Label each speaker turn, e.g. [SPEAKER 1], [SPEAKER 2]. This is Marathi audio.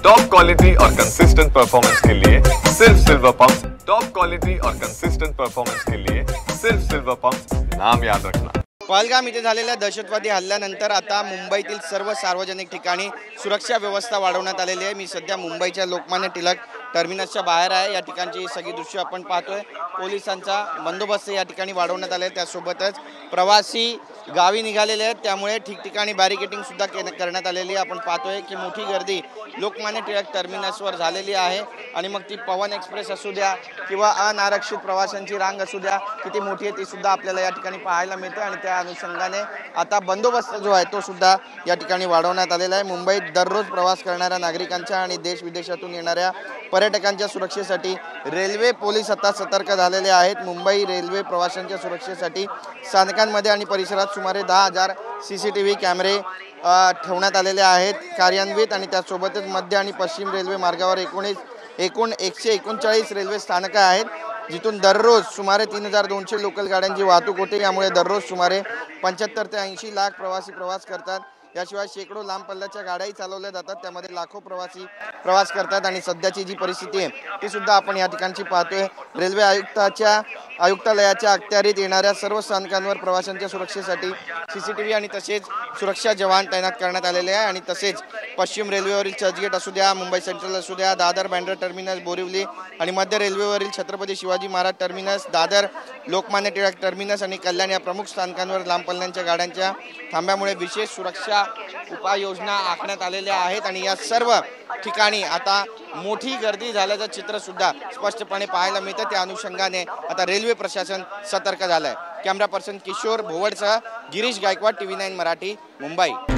[SPEAKER 1] टॉप क्वालिटी और कंसिस्टेंट परफॉर्मेंस के लिए सिर्फ सिल्वर पंप्स। टॉप क्वालिटी और कंसिस्टेंट परफॉर्मेंस के लिए सिर्फ सिल्वर पंप्स, नाम याद रखना।
[SPEAKER 2] पहलगाम इथे झालेल्या दहशतवादी हल्ल्यानंतर आता मुंबईतील सर्व सार्वजनिक ठिकाणी सुरक्षा व्यवस्था वाढवण्यात आलेली आहे। मी सध्या मुंबईच्या लोकमान्य टिळक टर्मिनसच्या बाहेर आहे। या ठिकाणची सगळी दृश्य आपण पाहतोय। पोलिसांचा बंदोबस्त या ठिकाणी वाढवण्यात आले आहे। त्यासोबतच प्रवासी गावी निघालेले आहेत, त्यामुळे ठिकठिकाणी बॅरिकेडिंग सुद्धा करण्यात आलेली आहे। आपण पाहतोय की मोठी गर्दी लोकमान्य टिळक टर्मिनसवर झालेली आहे आणि मग ती पवन एक्सप्रेस असू द्या किंवा अनारक्षित प्रवाशांची रांग असू द्या, किती मोठी आहे ती सुद्धा आपल्याला या ठिकाणी पाहायला मिळते आणि त्या अनुषंगाने आता बंदोबस्त जो आहे तो सुद्धा या ठिकाणी वाढवण्यात आलेला आहे। मुंबईत दररोज प्रवास करणाऱ्या नागरिकांच्या आणि देश विदेशातून येणाऱ्या पर्यटकांच्या सुरक्षेसाठी रेल्वे पोलीस आता सतर्क झालेले आहेत। मुंबई रेल्वे प्रवाशांच्या सुरक्षेसाठी स्थानकांमध्ये आणि परिसरात सुमारे 10,000 CCTV कॅमेरे ठेवण्यात आलेले आहेत कार्यान्वित आणि त्यासोबतच मध्य आणि पश्चिम रेल्वे मार्गावर एकूण 139 रेल्वे स्थानकं आहेत, जिथून दररोज सुमारे 3,200 लोकल गाड्यांची वाहतूक होते। यामुळे दररोज सुमारे 75 ते 80 लाख प्रवासी प्रवास करतात। याशिवाय शेकडो लांब पल्ल्याच्या गाड्याही चालवल्या जातात, त्यामध्ये लाखो प्रवासी प्रवास करतात आणि सध्याची जी परिस्थिती आहे ती सुद्धा आपण या ठिकाणची पाहतोय। रेल्वे आयुक्तालयाच्या अखत्यारीत येणाऱ्या सर्व स्थानकांवर प्रवाशांच्या सुरक्षेसाठी CCTV आणि तसेच सुरक्षा जवान तैनात करण्यात आलेले आहे आणि तसेच पश्चिम रेल्वेवरील चर्चगेट असू द्या, मुंबई सेंट्रल असू द्या, दादर बँड्रा टर्मिनस, बोरिवली आणि मध्य रेल्वेवरील छत्रपती शिवाजी महाराज टर्मिनस, दादर लोकमान्य टिळक टर्मिनस आणि कल्याण या प्रमुख स्थानकांवर लांब पल्ल्याच्या गाड्यांच्या थांब्यामुळे विशेष सुरक्षा उपाययोजना आखण्यात आलेल्या आहेत आणि या सर्व ठिकाणी आता मोठी गर्दी झाल्याचं चित्र सुद्धा स्पष्टपणे पाहायला मिळतं। त्या अनुषंगाने आता रेल्वे प्रशासन सतर्क झालंय। कॅमेरा पर्सन किशोर भोवडसह गिरीश गायकवाड, TV9 मराठी, मुंबई।